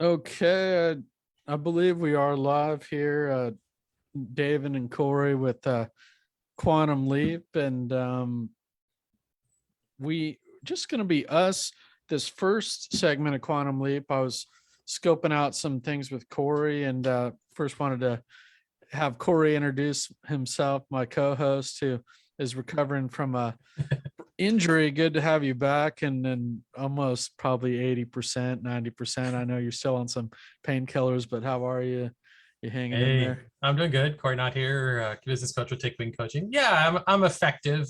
Okay, I believe we are live here, David and Corey with Quantum Leap, and we just going to be us. This first segment of Quantum Leap, I was scoping out some things with Corey, and first wanted to have Corey introduce himself, my co-host, who is recovering from a injury. Good to have you back, and then almost probably 80%, 90%. I know you're still on some painkillers, but how are you? You hanging in Hey, there? I'm doing good. Cory and I here, business coach with Take Wing Coaching. Yeah, I'm effective.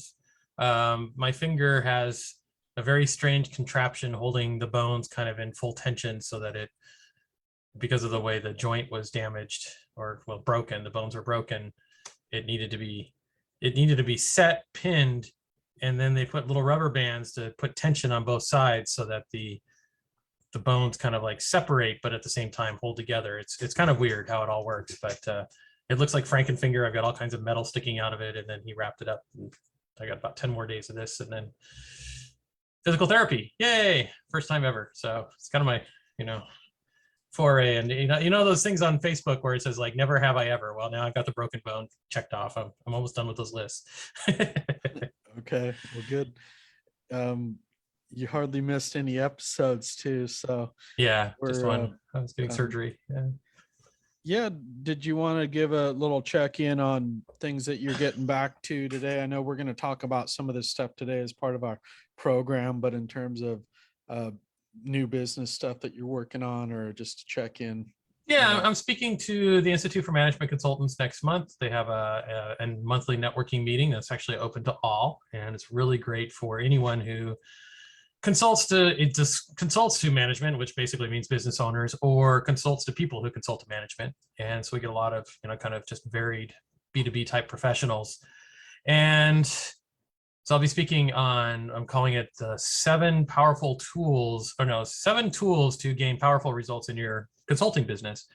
My finger has a very strange contraption holding the bones kind of in full tension so that because of the way the joint was damaged or broken, the bones were broken. It needed to be set, pinned, and then they put little rubber bands to put tension on both sides so that the bones kind of like separate, but at the same time hold together. It's kind of weird how it all works, but it looks like Frankenfinger. I've got all kinds of metal sticking out of it, and then he wrapped it up. And I got about 10 more days of this, and then physical therapy. Yay! First time ever. So it's kind of my, foray. And those things on Facebook where it says like never have I ever. Well, now I've got the broken bone checked off. I'm almost done with those lists. Okay, well, good. You hardly missed any episodes too, so Yeah, just we're one. I was getting surgery. Yeah. yeah. Did you want to give a little check-in on things that you're getting back to today? I know we're going to talk about some of this stuff today as part of our program, but in terms of uh, new business stuff that you're working on, or just to check in. Yeah, I'm speaking to the Institute for Management Consultants next month. They have a monthly networking meeting that's actually open to all, and it's really great for anyone who consults to management, which basically means business owners, or consults to people who consult to management. And so we get a lot of kind of just varied B2B type professionals. And so I'll be speaking on, I'm calling it the 7 tools to gain powerful results in your consulting business.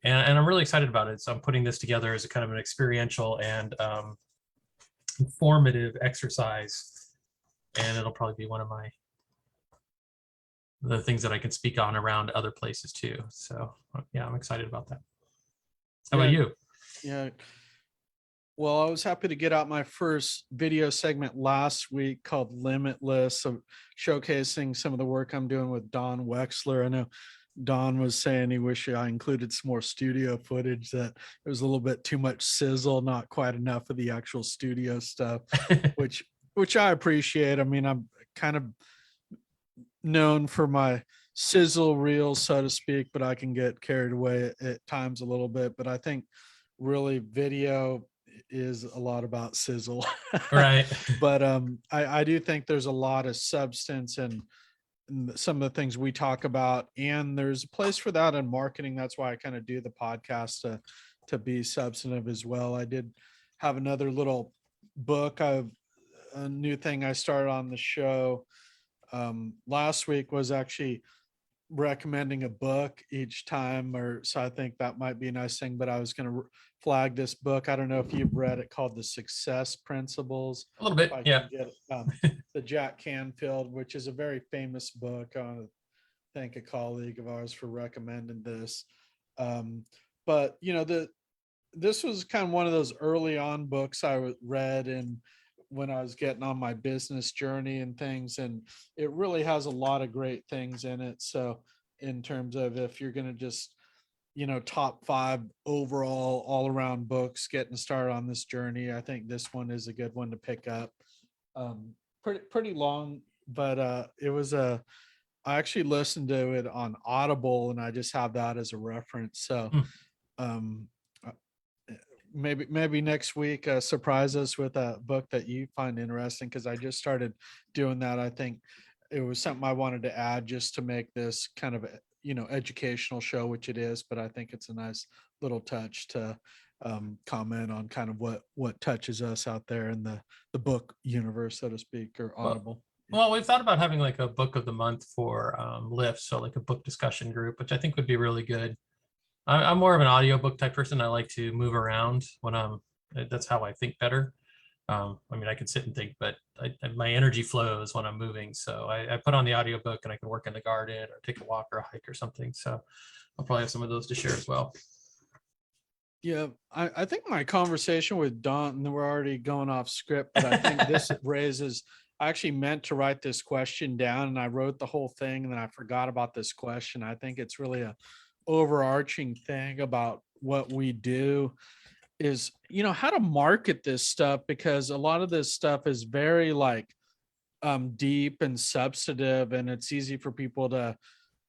And I'm really excited about it. So I'm putting this together as a kind of an experiential and informative exercise. And it'll probably be one of the things that I can speak on around other places too. So yeah, I'm excited about that. How about you? Yeah. Well, I was happy to get out my first video segment last week called Limitless, of showcasing some of the work I'm doing with Don Wexler. I know Don was saying he wished I included some more studio footage, that it was a little bit too much sizzle, not quite enough of the actual studio stuff, which I appreciate. I mean, I'm kind of known for my sizzle reels, so to speak, but I can get carried away at times a little bit. But I think really video is a lot about sizzle. Right. But I do think there's a lot of substance and some of the things we talk about, and there's a place for that in marketing. That's why I kind of do the podcast to be substantive as well. I did have another little book of a new thing I started on the show last week, was actually recommending a book each time, or so I think that might be a nice thing. But I was going to flag this book. I don't know if you've read it, called The Success Principles. A little bit, yeah. The Jack Canfield, which is a very famous book. I want to thank a colleague of ours for recommending this. But this was kind of one of those early on books I read, and when I was getting on my business journey and things, and it really has a lot of great things in it. So in terms of, if you're going to just, top 5 overall all around books getting started on this journey, I think this one is a good one to pick up. Pretty long, but I actually listened to it on Audible, and I just have that as a reference. So maybe next week surprise us with a book that you find interesting, because I just started doing that. I think it was something I wanted to add just to make this kind of educational show, which it is, but I think it's a nice little touch to comment on kind of what touches us out there in the book universe, so to speak, or Audible. Well, we've thought about having like a book of the month for lifts, so like a book discussion group, which I think would be really good. I'm more of an audiobook type person. I like to move around when that's how I think better. I mean, I can sit and think, but my energy flows when I'm moving. So I put on the audiobook and I can work in the garden or take a walk or a hike or something. So I'll probably have some of those to share as well. Yeah, I think my conversation with Don, and we're already going off script, but I think this raises, I actually meant to write this question down and I wrote the whole thing and then I forgot about this question. I think it's really a overarching thing about what we do is, how to market this stuff, because a lot of this stuff is very like deep and substantive, and it's easy for people to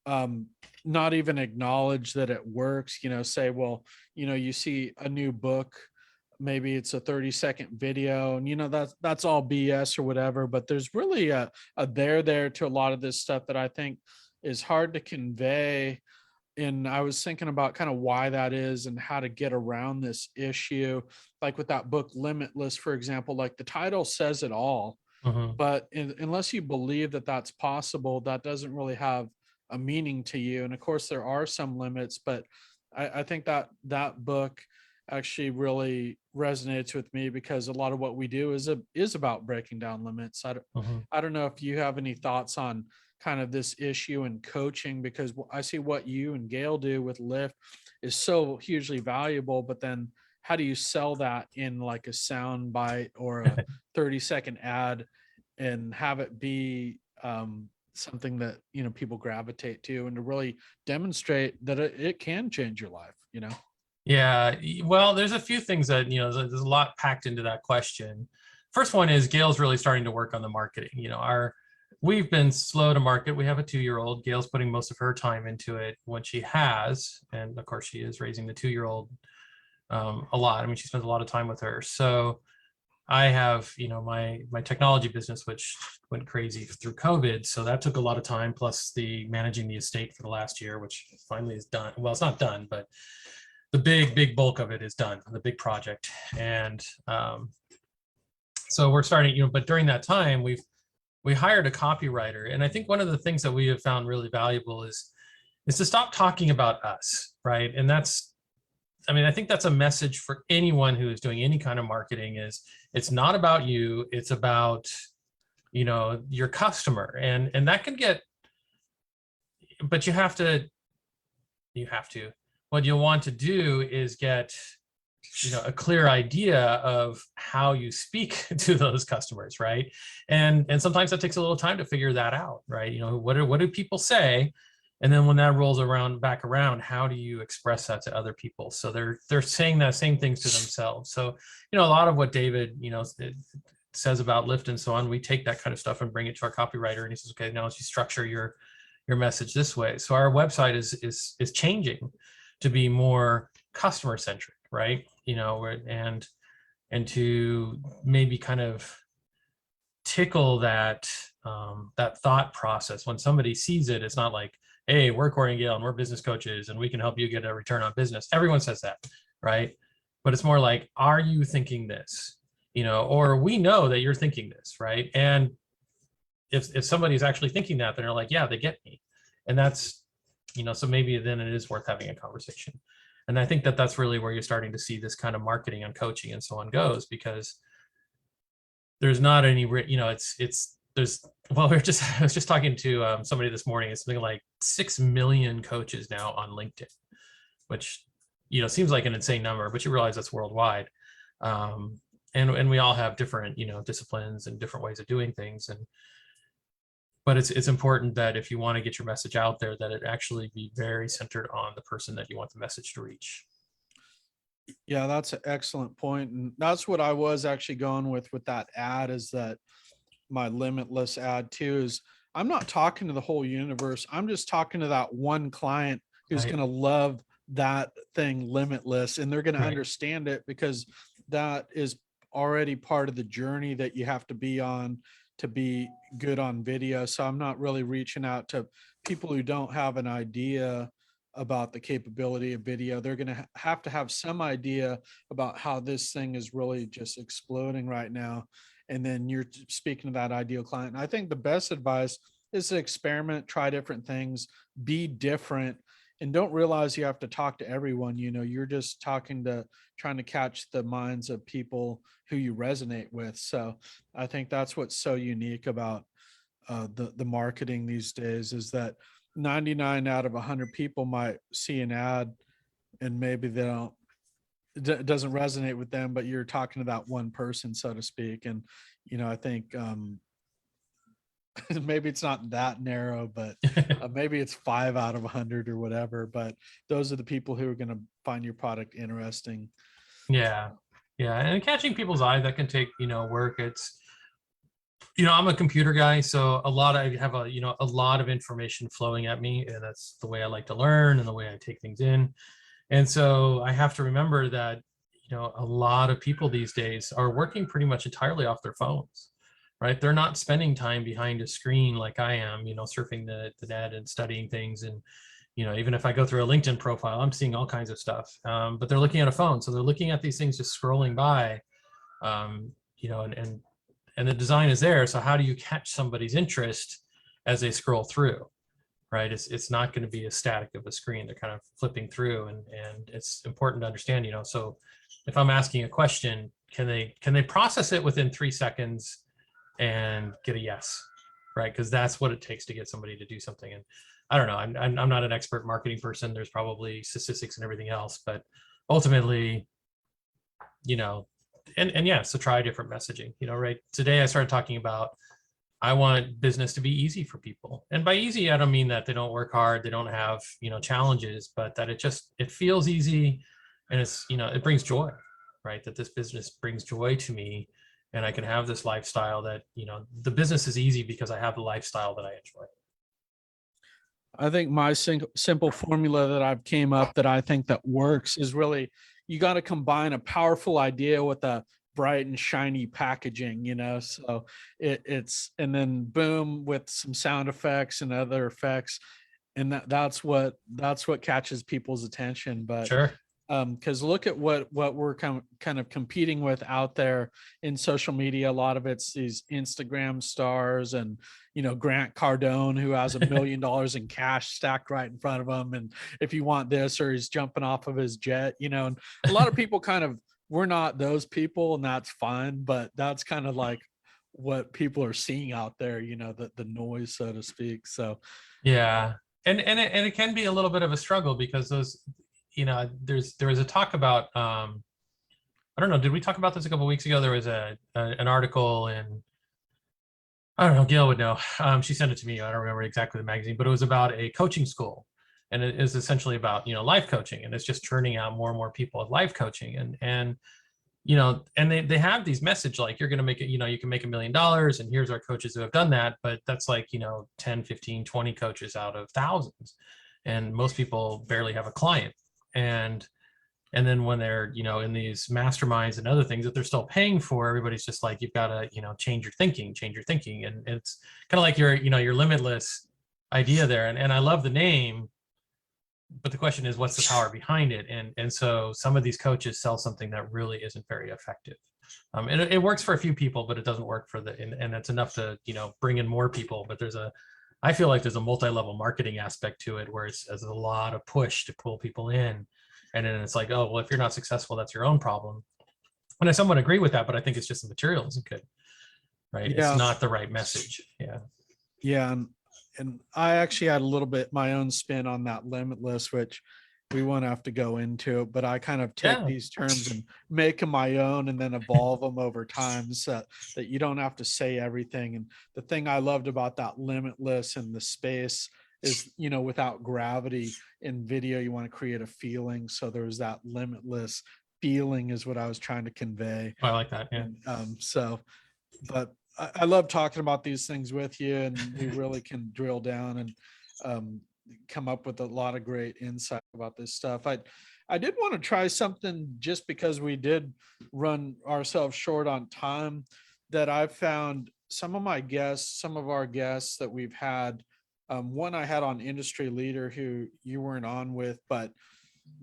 um not even acknowledge that it works. Say, well, you see a new book, maybe it's a 30-second video, and that's all BS or whatever, but there's really a there to a lot of this stuff that I think is hard to convey. And I was thinking about kind of why that is and how to get around this issue. Like with that book Limitless, for example, like the title says it all, Mhm. but unless you believe that that's possible, that doesn't really have a meaning to you. And of course there are some limits, but I think that that book actually really resonates with me, because a lot of what we do is about breaking down limits. Mhm. I don't know if you have any thoughts on kind of this issue in coaching, because I see what you and Gail do with Lyft is so hugely valuable, but then how do you sell that in like a sound bite or a 30-second ad and have it be something that people gravitate to, and to really demonstrate that it can change your life. Yeah, well, there's a few things that, there's a lot packed into that question. First one is Gail's really starting to work on the marketing. We've been slow to market. We have a 2-year-old. Gail's putting most of her time into it when she has, and of course she is raising the 2-year-old a lot. I mean, she spends a lot of time with her. So I have, my technology business, which went crazy through COVID. So that took a lot of time, plus the managing the estate for the last year, which finally is done. Well, it's not done, but the big bulk of it is done, the big project. And so we're starting, but during that time, we hired a copywriter. And I think one of the things that we have found really valuable is to stop talking about us, right? And I think that's a message for anyone who is doing any kind of marketing. Is it's not about you, it's about your customer. And that can get, but you have to what you'll want to do is get a clear idea of how you speak to those customers, right? And sometimes that takes a little time to figure that out, right? What do people say? And then when that rolls back around, how do you express that to other people? So they're saying that same things to themselves. So a lot of what David says about Lyft and so on, we take that kind of stuff and bring it to our copywriter, and he says, okay, now you structure your message this way. So our website is changing to be more customer centric, right? And to maybe kind of tickle that that thought process. When somebody sees it, it's not like, hey, we're Cory and Gail and we're business coaches and we can help you get a return on business. Everyone says that, right? But it's more like, are you thinking this? Or we know that you're thinking this, right? And if somebody's actually thinking that, then they're like, yeah, they get me. And that's, so maybe then it is worth having a conversation. And I think that that's really where you're starting to see this kind of marketing and coaching and so on goes, because there's not any, there's, well, I was just talking to somebody this morning. It's something like 6 million coaches now on LinkedIn, which, seems like an insane number, but you realize that's worldwide. And we all have different, disciplines and different ways of doing things. But it's important that if you want to get your message out there, that it actually be very centered on the person that you want the message to reach. Yeah, that's an excellent point. And that's what I was actually going with that ad, is that my Limitless ad too, is I'm not talking to the whole universe. I'm just talking to that one client who's Right. going to love that thing Limitless, and they're going to Right. understand it, because that is already part of the journey that you have to be on to be good on video. So I'm not really reaching out to people who don't have an idea about the capability of video. They're going to have to have some idea about how this thing is really just exploding right now. And then you're speaking to that ideal client. And I think the best advice is to experiment, try different things, be different. and don't realize you have to talk to everyone. You're just trying to catch the minds of people who you resonate with. So I think that's what's so unique about the marketing these days, is that 99 out of 100 people might see an ad and maybe they don't, it doesn't resonate with them, but you're talking to that one person, so to speak. And I think maybe it's not that narrow, but maybe it's 5 out of 100 or whatever. But those are the people who are going to find your product interesting. Yeah. Yeah. And catching people's eye, that can take, work. It's, I'm a computer guy, so I have a lot of information flowing at me, and that's the way I like to learn and the way I take things in. And so I have to remember that, a lot of people these days are working pretty much entirely off their phones, right? They're not spending time behind a screen like I am, surfing the net and studying things. And, even if I go through a LinkedIn profile, I'm seeing all kinds of stuff, but they're looking at a phone. So they're looking at these things just scrolling by, and the design is there. So how do you catch somebody's interest as they scroll through? Right? It's not going to be a static of a screen. They're kind of flipping through, and it's important to understand, so if I'm asking a question, can they process it within 3 seconds and get a yes, right? Because that's what it takes to get somebody to do something. And I don't know, I'm not an expert marketing person. There's probably statistics and everything else, but ultimately, and yeah, so try different messaging, right? Today I started talking about, I want business to be easy for people. And by easy, I don't mean that they don't work hard, they don't have, challenges, but that it feels easy, and it's, it brings joy, right? That this business brings joy to me, and I can have this lifestyle that, the business is easy because I have the lifestyle that I enjoy. I think my simple formula that I've came up that I think that works is really, you got to combine a powerful idea with a bright and shiny packaging, so and then boom, with some sound effects and other effects, and that's what catches people's attention. But Sure. because look at what we're kind of competing with out there in social media. A lot of it's these Instagram stars, and Grant Cardone, who has $1 million in cash stacked right in front of him, and if you want this, or he's jumping off of his jet, and a lot of people we're not those people, and that's fine, but that's kind of like what people are seeing out there, the noise, so to speak. So Yeah. And it can be a little bit of a struggle, because those, there was a talk about, I don't know, did we talk about this a couple of weeks ago? There was an article in, I don't know, Gail would know. She sent it to me. I don't remember exactly the magazine, but it was about a coaching school, and it is essentially about, life coaching, and it's just churning out more and more people at life coaching. And and they have these message like, you're going to make it, you can make $1 million, and here's our coaches who have done that. But that's like, 10, 15, 20 coaches out of thousands. And most people barely have a client. And then when they're, in these masterminds and other things that they're still paying for, everybody's just like, you've got to, change your thinking. And it's kind of like your limitless idea there. And I love the name, but the question is, what's the power behind it? And so some of these coaches sell something that really isn't very effective. And it works for a few people, but it doesn't work for and it's enough to, bring in more people. But I feel like there's a multi-level marketing aspect to it, where there's a lot of push to pull people in. And then it's like, oh, well, if you're not successful, that's your own problem. And I somewhat agree with that, but I think it's just the material isn't good, right? yeah. It's not the right message. Yeah. Yeah, and I actually had a little bit my own spin on that limitless, which we won't have to go into, but I kind of take Yeah. these terms and make them my own, and then evolve them over time, so that you don't have to say everything. And the thing I loved about that limitless and the space is, without gravity in video, you want to create a feeling. So there's that limitless feeling is what I was trying to convey. I like that. Yeah. And but I love talking about these things with you, and we really can drill down and come up with a lot of great insight about this stuff. I did want to try something, just because we did run ourselves short on time, that I've found some of our guests that we've had. One I had on industry leader, who you weren't on with, but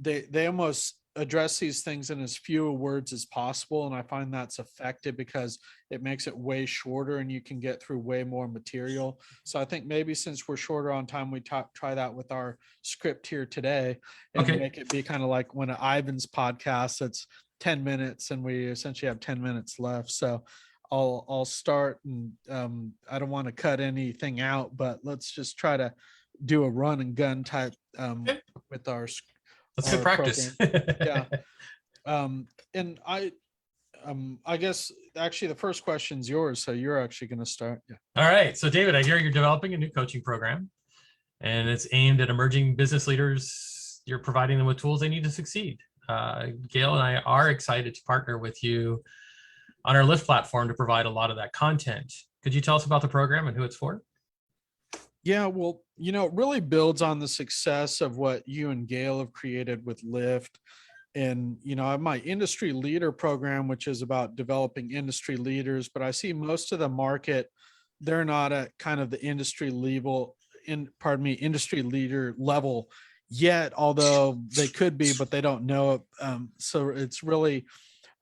they almost address these things in as few words as possible. And I find that's effective because it makes it way shorter and you can get through way more material. So I think maybe since we're shorter on time, we try that with our script here today and Okay. make it be kind of like when Ivan's podcast, it's 10 minutes and we essentially have 10 minutes left. So I'll start, and I don't want to cut anything out, but let's just try to do a run and gun type Okay. with our That's good practice. program. Yeah. And I guess actually the first question's yours, so you're actually going to start. Yeah. All right. So David, I hear you're developing a new coaching program and it's aimed at emerging business leaders. You're providing them with tools they need to succeed. Gail and I are excited to partner with you on our Lift platform to provide a lot of that content. Could you tell us about the program and who it's for? Yeah, well, it really builds on the success of what you and Gail have created with Lyft. And, I have my industry leader program, which is about developing industry leaders, but I see most of the market, they're not at kind of the industry industry leader level yet, although they could be, but they don't know it. So it's really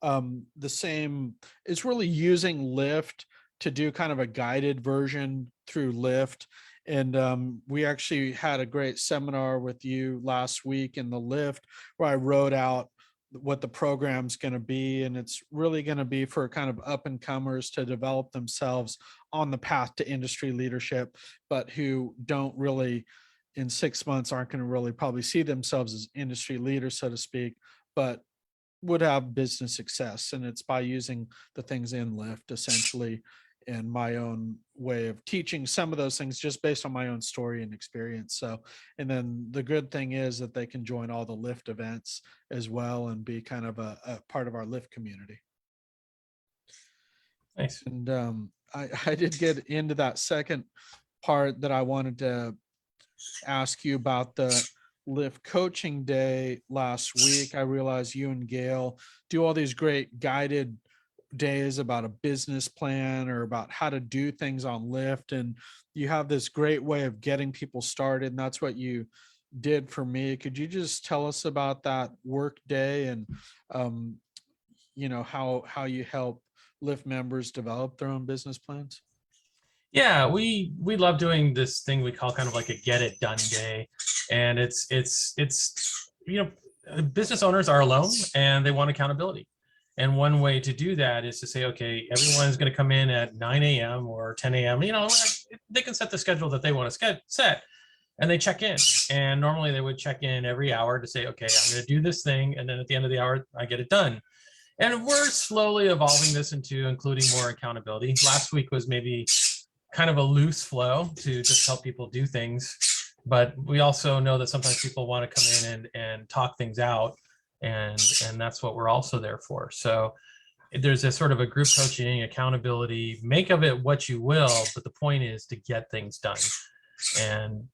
the same. It's really using Lyft to do kind of a guided version through Lyft. And we actually had a great seminar with you last week in the Lyft where I wrote out what the program's going to be. And it's really going to be for kind of up and comers to develop themselves on the path to industry leadership, but who don't really, in 6 months, aren't going to really probably see themselves as industry leaders, so to speak, but would have business success. And it's by using the things in Lyft essentially, and my own way of teaching some of those things just based on my own story and experience. So, and then the good thing is that they can join all the Lyft events as well and be kind of a part of our Lyft community. Nice. And I did get into that second part that I wanted to ask you about the Lyft coaching day last week. I realized you and Gail do all these great guided days about a business plan or about how to do things on Lyft. And you have this great way of getting people started. And that's what you did for me. Could you just tell us about that work day and, how you help Lyft members develop their own business plans? Yeah, we love doing this thing we call kind of like a get it done day. And it's business owners are alone and they want accountability. And one way to do that is to say, okay, everyone's going to come in at 9 a.m. or 10 a.m. They can set the schedule that they want to set, and they check in. And normally they would check in every hour to say, okay, I'm going to do this thing. And then at the end of the hour, I get it done. And we're slowly evolving this into including more accountability. Last week was maybe kind of a loose flow to just help people do things. But we also know that sometimes people want to come in and talk things out. And that's what we're also there for. So there's a sort of a group coaching, accountability, make of it what you will, but the point is to get things done. And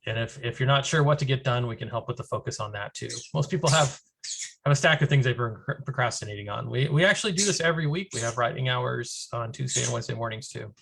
if you're not sure what to get done, we can help with the focus on that too. Most people have a stack of things they've been procrastinating on. We actually do this every week. We have writing hours on Tuesday and Wednesday mornings too.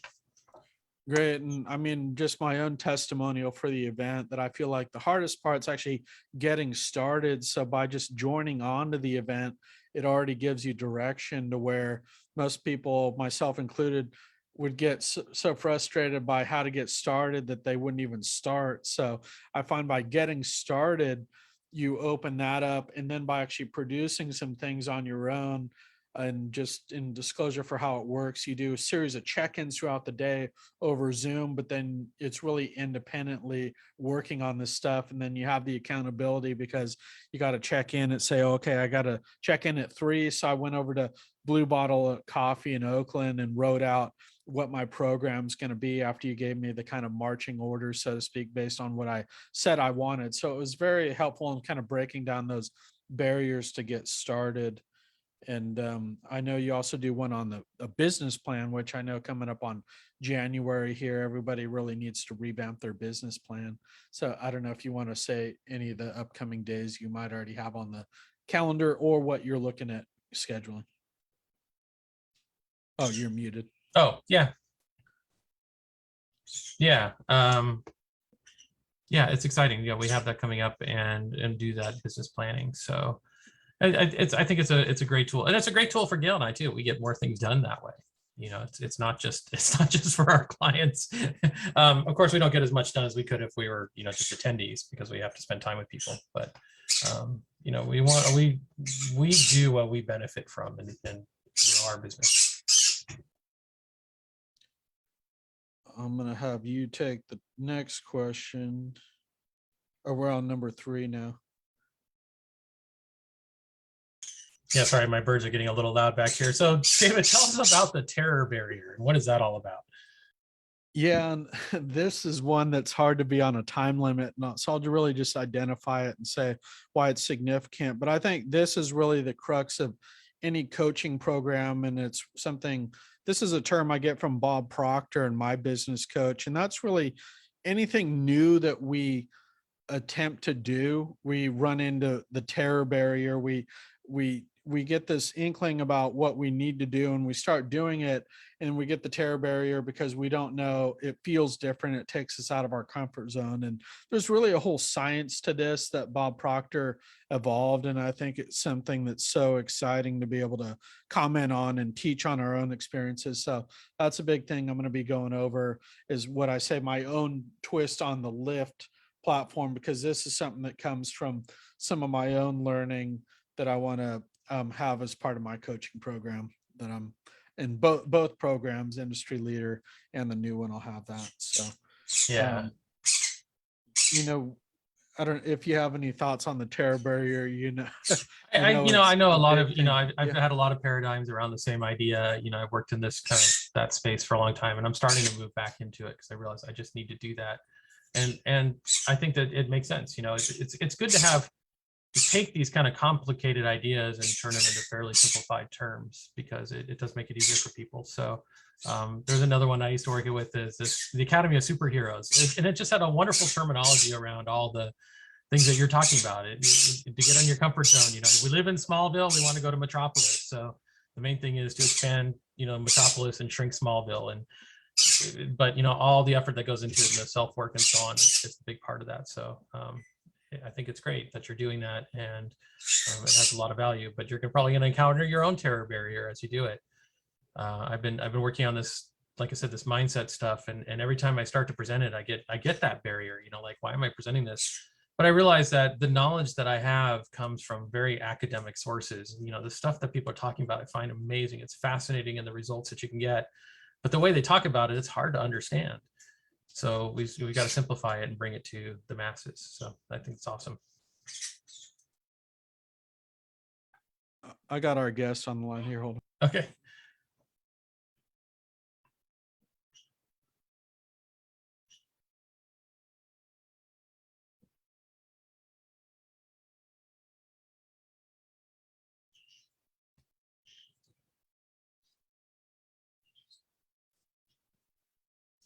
Great. And I mean, just my own testimonial for the event, that I feel like the hardest part is actually getting started. So by just joining on to the event, it already gives you direction to where most people, myself included, would get so frustrated by how to get started that they wouldn't even start. So I find by getting started, you open that up. And then by actually producing some things on your own, and just in disclosure for how it works, you do a series of check-ins throughout the day over Zoom, but then it's really independently working on this stuff. And then you have the accountability because you got to check in and say, okay, I got to check in at 3. So I went over to Blue Bottle Coffee in Oakland and wrote out what my program's going to be after you gave me the kind of marching orders, so to speak, based on what I said I wanted. So it was very helpful in kind of breaking down those barriers to get started. And I know you also do one on a business plan, which I know coming up on January here, everybody really needs to revamp their business plan. So I don't know if you want to say any of the upcoming days you might already have on the calendar or what you're looking at scheduling. Oh, you're muted. Oh, yeah. Yeah. Yeah, it's exciting. Yeah, we have that coming up and do that business planning. So I think it's a great tool, and it's a great tool for Gail and I too. We get more things done that way. You know, it's not just it's not just for our clients. Of course, we don't get as much done as we could if we were, you know, just attendees, because we have to spend time with people. But you know, we do what we benefit from, and our business. I'm gonna have you take the next question. Or we're on number 3 now. Yeah, sorry, my birds are getting a little loud back here. So, David, tell us about the terror barrier and what is that all about? Yeah, and this is one that's hard to be on a time limit. Not so I'll really just identify it and say why it's significant. But I think this is really the crux of any coaching program, and it's something. This is a term I get from Bob Proctor and my business coach, and that's really anything new that we attempt to do, we run into the terror barrier. We get this inkling about what we need to do, and we start doing it, and we get the terror barrier because we don't know, it feels different, it takes us out of our comfort zone. And there's really a whole science to this that Bob Proctor evolved, and I think it's something that's so exciting to be able to comment on and teach on our own experiences. So that's a big thing I'm going to be going over, is what I say, my own twist on the lift platform, because this is something that comes from some of my own learning that I want to have as part of my coaching program that I'm in. Both programs, industry leader and the new one, I'll have that. So Yeah. you know, I don't if you have any thoughts on the terror barrier. You know, I know a lot of, big thing. I've had a lot of paradigms around the same idea. You know, I've worked in this kind of that space for a long time, and I'm starting to move back into it because I realize I just need to do that. And I think that it makes sense. You know, it's good to have to take these kind of complicated ideas and turn them into fairly simplified terms, because it does make it easier for people. So there's another one I used to work with, is the Academy of Superheroes, and it just had a wonderful terminology around all the things that you're talking about. To get on your comfort zone, you know, we live in Smallville, we want to go to Metropolis. So the main thing is to expand, you know, Metropolis and shrink Smallville. But you know, all the effort that goes into it, and the self work and so on, it's a big part of that. So I think it's great that you're doing that, and it has a lot of value. But you're probably going to encounter your own terror barrier as you do it. I've been working on this, like I said, this mindset stuff, and every time I start to present it, I get that barrier. You know, like, why am I presenting this? But I realize that the knowledge that I have comes from very academic sources. You know, the stuff that people are talking about, I find amazing. It's fascinating in the results that you can get. But the way they talk about it, it's hard to understand. So we got to simplify it and bring it to the masses. So I think it's awesome. I got our guest on the line here. Hold on. Okay.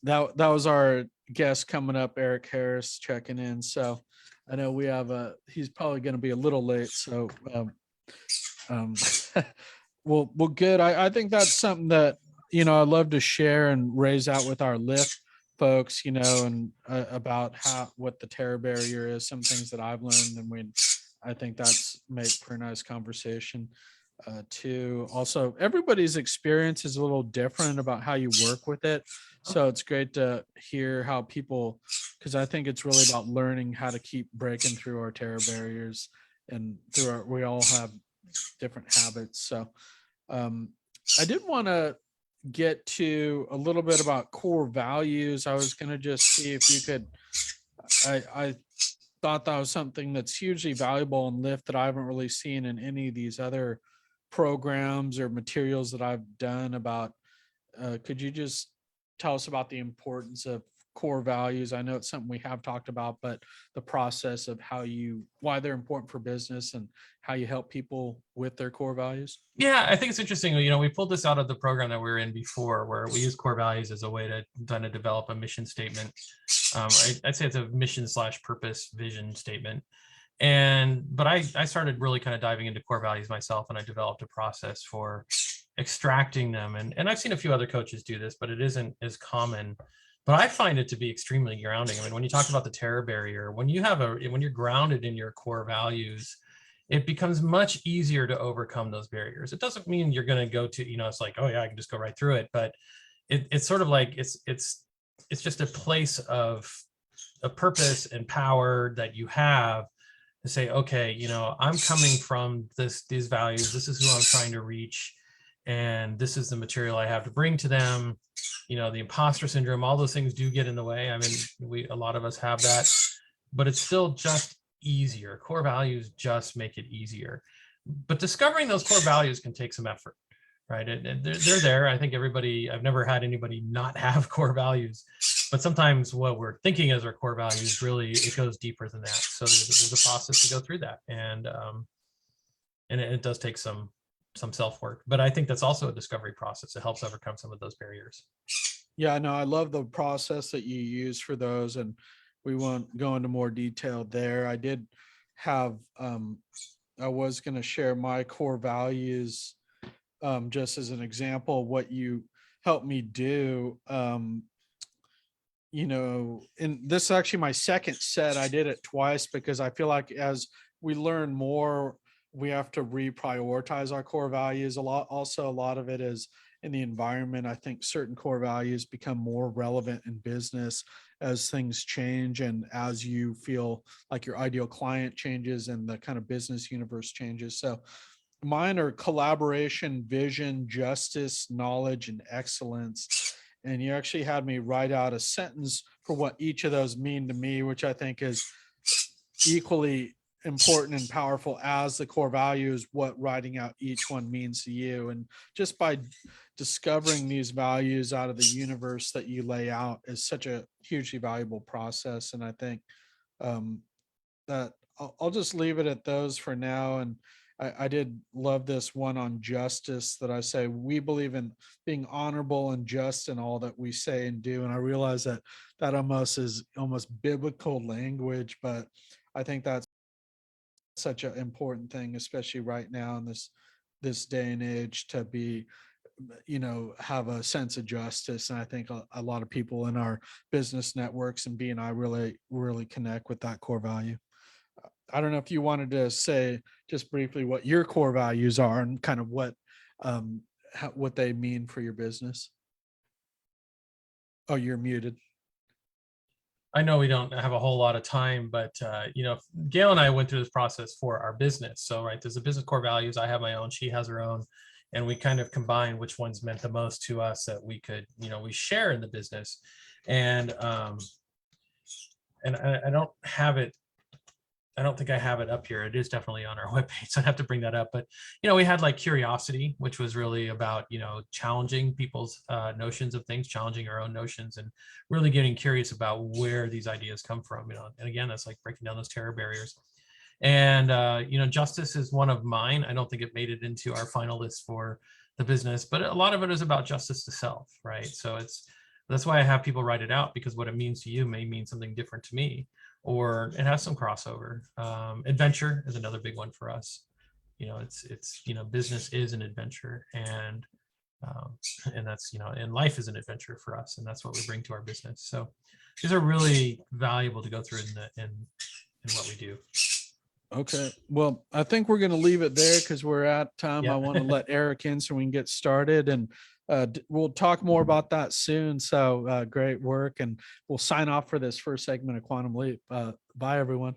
That was our guest coming up, Eric Harris, checking in. So I know we have he's probably going to be a little late. So um, well, good. I think that's something that, you know, I love to share and raise out with our lift folks, you know, and about what the terror barrier is, some things that I've learned, and I think that's make for a nice conversation. Too. Also, everybody's experience is a little different about how you work with it. So it's great to hear how people, because I think it's really about learning how to keep breaking through our terror barriers, and we all have different habits. So I did want to get to a little bit about core values. I was going to just see if you could, I thought that was something that's hugely valuable in Lyft that I haven't really seen in any of these other programs or materials that I've done about, could you just tell us about the importance of core values? I know it's something we have talked about, but the process of why they're important for business and how you help people with their core values. Yeah, I think it's interesting. You know, we pulled this out of the program that we were in before, where we use core values as a way to kind of develop a mission statement. I'd say it's a mission / purpose vision statement. But I started really kind of diving into core values myself, and I developed a process for extracting them. And I've seen a few other coaches do this, but it isn't as common. But I find it to be extremely grounding. I mean, when you talk about the terror barrier, when you're grounded in your core values, it becomes much easier to overcome those barriers. It doesn't mean you're going to go to, it's like, oh yeah, I can just go right through it. But it's sort of like, it's just a place of a purpose and power that you have to say, okay, I'm coming from these values. This is who I'm trying to reach. And this is the material I have to bring to them. The imposter syndrome, all those things do get in the way. I mean, a lot of us have that, but it's still just easier. Core values just make it easier. But discovering those core values can take some effort, right? And they're there. I think I've never had anybody not have core values, but sometimes what we're thinking as our core values, really, it goes deeper than that. So there's a process to go through that. And it does take some self-work, but I think that's also a discovery process. It helps overcome some of those barriers. Yeah, no, I love the process that you use for those, and we won't go into more detail there. I did have, I was going to share my core values, just as an example of what you helped me do. And this is actually my second set. I did it twice because I feel like as we learn more, we have to reprioritize our core values a lot. Also, a lot of it is in the environment. I think certain core values become more relevant in business as things change and as you feel like your ideal client changes and the kind of business universe changes. So mine are collaboration, vision, justice, knowledge, and excellence. And you actually had me write out a sentence for what each of those mean to me, which I think is equally important and powerful as the core values, what writing out each one means to you. And just by discovering these values out of the universe that you lay out is such a hugely valuable process. And I think that I'll just leave it at those for now. And I did love this one on justice that I say, we believe in being honorable and just in all that we say and do. And I realize that that almost is almost biblical language, but I think that's such an important thing, especially right now in this day and age, to be, have a sense of justice. And I think a lot of people in our business networks and B&I really connect with that core value. I don't know if you wanted to say just briefly what your core values are and kind of what they mean for your business. Oh, you're muted. I know we don't have a whole lot of time, but Gail and I went through this process for our business. So, right, there's the business core values. I have my own, she has her own, and we kind of combine which ones meant the most to us that we could, we share in the business. And I don't have it. I don't think I have it up here. It is definitely on our webpage, so I have to bring that up. But, we had like curiosity, which was really about, challenging people's notions of things, challenging our own notions, and really getting curious about where these ideas come from, and again, that's like breaking down those terror barriers. And, justice is one of mine. I don't think it made it into our final list for the business, but a lot of it is about justice to self, right? So that's why I have people write it out, because what it means to you may mean something different to me, or it has some crossover. Adventure is another big one for us. It's business is an adventure, and that's, and life is an adventure for us, and that's what we bring to our business. So these are really valuable to go through in what we do. Okay. Well, I think we're going to leave it there because we're at time. Yeah. I want to let Eric in so we can get started, and we'll talk more about that soon. So great work. And we'll sign off for this first segment of Quantum Leap. Bye, everyone.